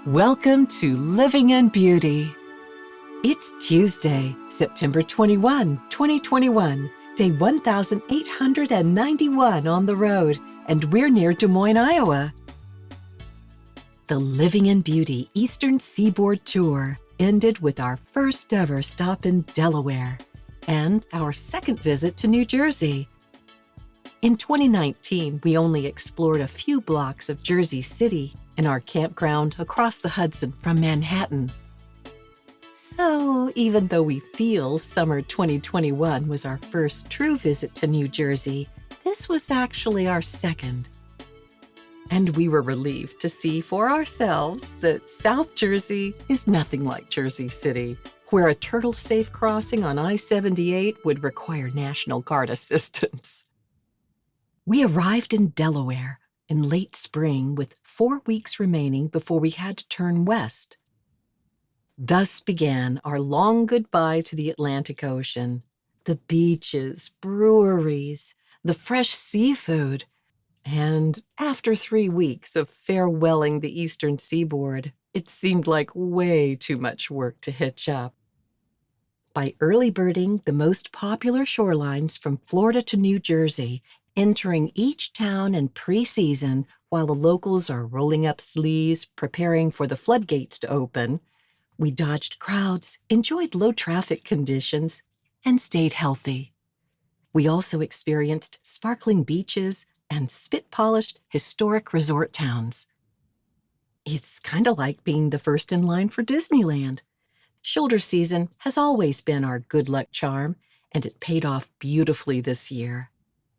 Welcome to Living in Beauty. It's Tuesday, September 21, 2021, day 1891 on the road, and we're near Des Moines, Iowa. The Living in Beauty Eastern Seaboard tour ended with our first ever stop in Delaware and our second visit to New Jersey. In 2019, we only explored a few blocks of Jersey City in our campground across the Hudson from Manhattan. So even though we feel summer 2021 was our first true visit to New Jersey, this was actually our second. And we were relieved to see for ourselves that South Jersey is nothing like Jersey City, where a turtle-safe crossing on I-78 would require National Guard assistance. We arrived in Delaware in late spring with 4 weeks remaining before we had to turn west. Thus began our long goodbye to the Atlantic Ocean, the beaches, breweries, the fresh seafood, and after 3 weeks of farewelling the Eastern Seaboard, it seemed like way too much work to hitch up. By early birding the most popular shorelines from Florida to New Jersey, entering each town in pre-season while the locals are rolling up sleeves preparing for the floodgates to open, we dodged crowds, enjoyed low traffic conditions, and stayed healthy. We also experienced sparkling beaches and spit-polished historic resort towns. It's kind of like being the first in line for Disneyland. Shoulder season has always been our good luck charm, and it paid off beautifully this year.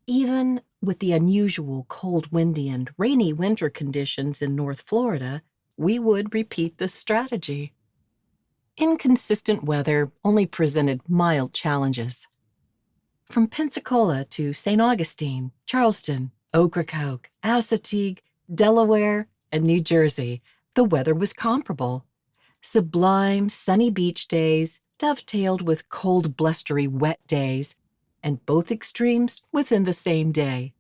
Even with the unusual cold, windy, and rainy winter conditions in North Florida, we would repeat this strategy. Inconsistent weather only presented mild challenges. From Pensacola to St. Augustine, Charleston, Ocracoke, Assateague, Delaware, and New Jersey, the weather was comparable. Sublime, sunny beach days dovetailed with cold, blustery, wet days, and both extremes within the same day.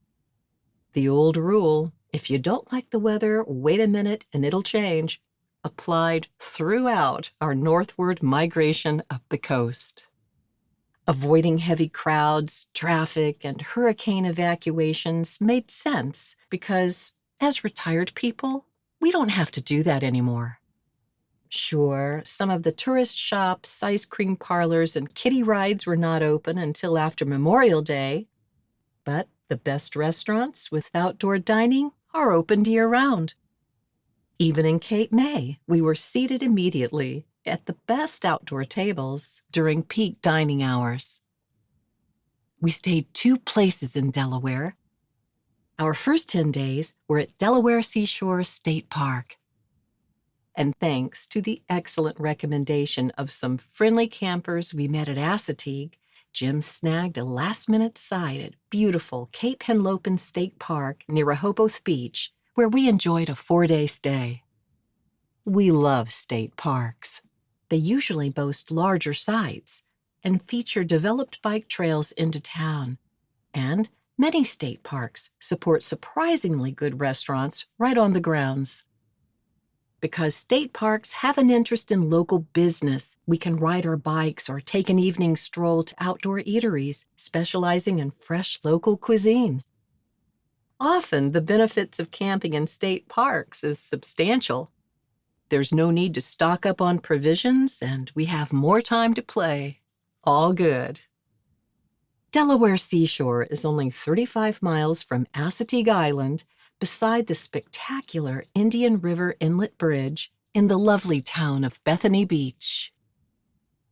The old rule, if you don't like the weather, wait a minute and it'll change, applied throughout our northward migration up the coast. Avoiding heavy crowds, traffic, and hurricane evacuations made sense because, as retired people, we don't have to do that anymore. Sure, some of the tourist shops, ice cream parlors, and kiddie rides were not open until after Memorial Day, but the best restaurants with outdoor dining are open year-round. Even in Cape May, we were seated immediately at the best outdoor tables during peak dining hours. We stayed 2 places in Delaware. Our first 10 days were at Delaware Seashore State Park. And thanks to the excellent recommendation of some friendly campers we met at Assateague, Jim snagged a last-minute site at beautiful Cape Henlopen State Park near Rehoboth Beach, where we enjoyed a 4-day stay. We love state parks. They usually boast larger sites and feature developed bike trails into town. And many state parks support surprisingly good restaurants right on the grounds. Because state parks have an interest in local business, we can ride our bikes or take an evening stroll to outdoor eateries specializing in fresh local cuisine. Often, the benefits of camping in state parks is substantial. There's no need to stock up on provisions, and we have more time to play. All good. Delaware Seashore is only 35 miles from Assateague Island, beside the spectacular Indian River Inlet Bridge in the lovely town of Bethany Beach.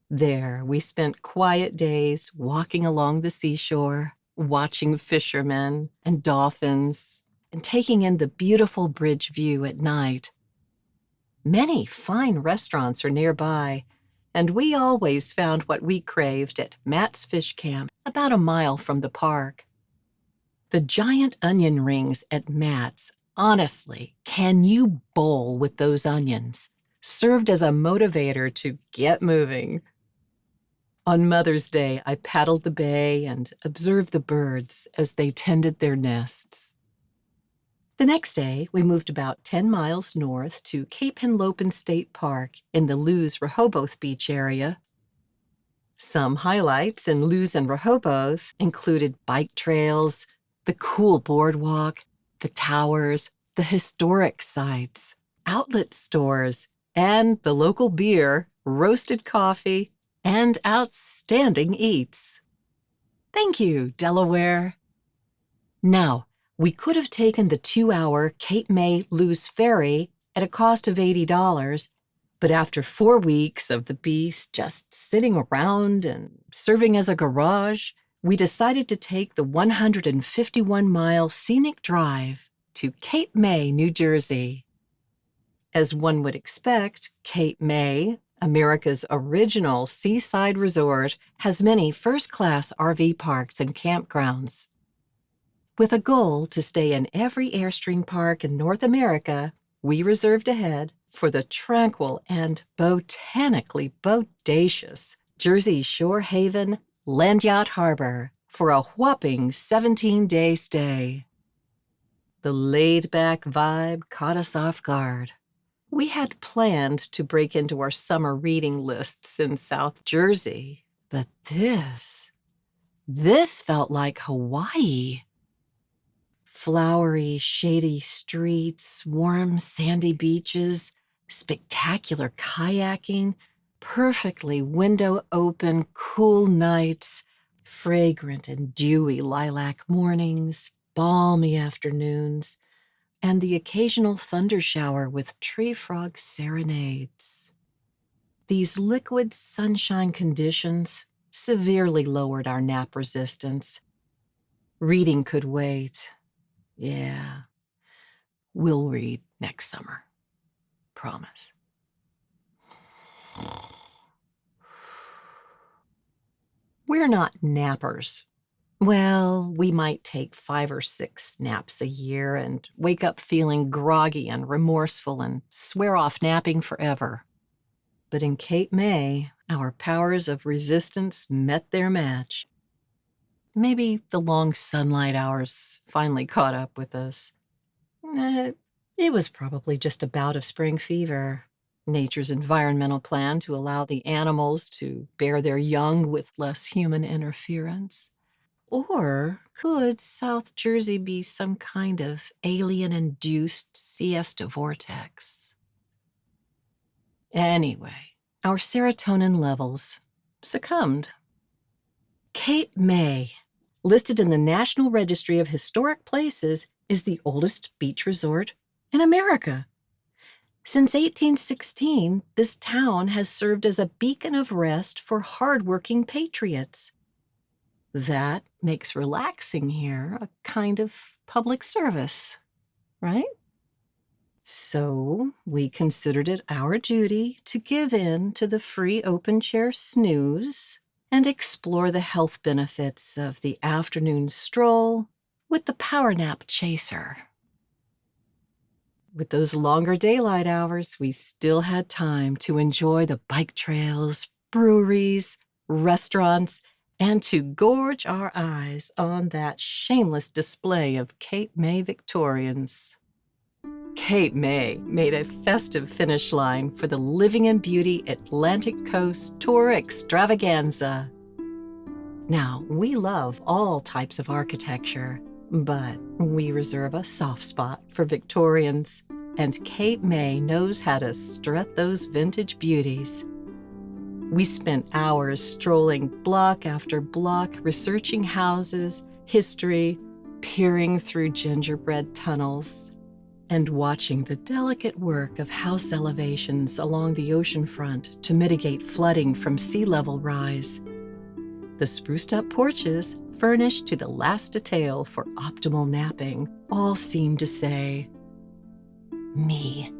There, we spent quiet days walking along the seashore, watching fishermen and dolphins, and taking in the beautiful bridge view at night. Many fine restaurants are nearby, and we always found what we craved at Matt's Fish Camp, about a mile from the park. The giant onion rings at Matt's, honestly, can you bowl with those onions? Served as a motivator to get moving. On Mother's Day, I paddled the bay and observed the birds as they tended their nests. The next day, we moved about 10 miles north to Cape Henlopen State Park in the Lewes Rehoboth Beach area. Some highlights in Lewes and Rehoboth included bike trails, the cool boardwalk, the towers, the historic sites, outlet stores, and the local beer, roasted coffee, and outstanding eats. Thank you, Delaware. Now, we could have taken the 2-hour Cape May Lewes ferry at a cost of $80, but after 4 weeks of the beast just sitting around and serving as a garage, we decided to take the 151-mile scenic drive to Cape May, New Jersey. As one would expect, Cape May, America's original seaside resort, has many first-class RV parks and campgrounds. With a goal to stay in every Airstream park in North America, we reserved ahead for the tranquil and botanically bodacious Jersey Shore Haven Land Yacht Harbor for a whopping 17-day stay. The laid-back vibe caught us off guard. We had planned to break into our summer reading lists in South Jersey, but this felt like Hawaii. Flowery, shady streets, warm, sandy beaches, spectacular kayaking, perfectly window-open, cool nights, fragrant and dewy lilac mornings, balmy afternoons, and the occasional thunder shower with tree frog serenades. These liquid sunshine conditions severely lowered our nap resistance. Reading could wait. Yeah, we'll read next summer. Promise. We're not nappers. Well, we might take 5 or 6 naps a year and wake up feeling groggy and remorseful and swear off napping forever. But in Cape May, our powers of resistance met their match. Maybe the long sunlight hours finally caught up with us. It was probably just a bout of spring fever, nature's environmental plan to allow the animals to bear their young with less human interference. Or could South Jersey be some kind of alien-induced siesta vortex? Anyway, our serotonin levels succumbed. Cape May, listed in the National Registry of Historic Places, is the oldest beach resort in America. Since 1816, this town has served as a beacon of rest for hardworking patriots. That makes relaxing here a kind of public service, right? So we considered it our duty to give in to the free open chair snooze and explore the health benefits of the afternoon stroll with the power nap chaser. With those longer daylight hours, we still had time to enjoy the bike trails, breweries, restaurants, and to gorge our eyes on that shameless display of Cape May Victorians. Cape May made a festive finish line for the Living in Beauty Atlantic Coast Tour Extravaganza. Now, we love all types of architecture, but we reserve a soft spot for Victorians, and Cape May knows how to strut those vintage beauties. We spent hours strolling block after block, researching houses, history, peering through gingerbread tunnels, and watching the delicate work of house elevations along the oceanfront to mitigate flooding from sea level rise. The spruced-up porches, furnished to the last detail for optimal napping, all seemed to say, "Me.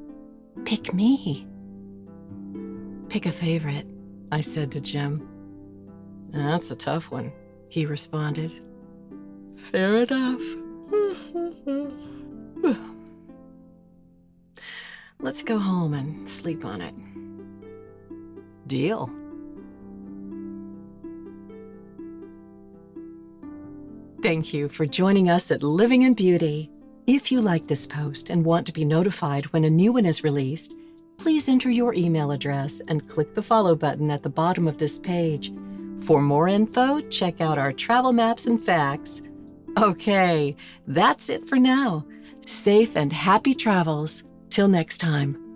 Pick me." "Pick a favorite," I said to Jim. "That's a tough one," he responded. "Fair enough." "Let's go home and sleep on it." "Deal." Thank you for joining us at Living in Beauty. If you like this post and want to be notified when a new one is released, please enter your email address and click the follow button at the bottom of this page. For more info, check out our travel maps and facts. Okay, that's it for now. Safe and happy travels. Till next time.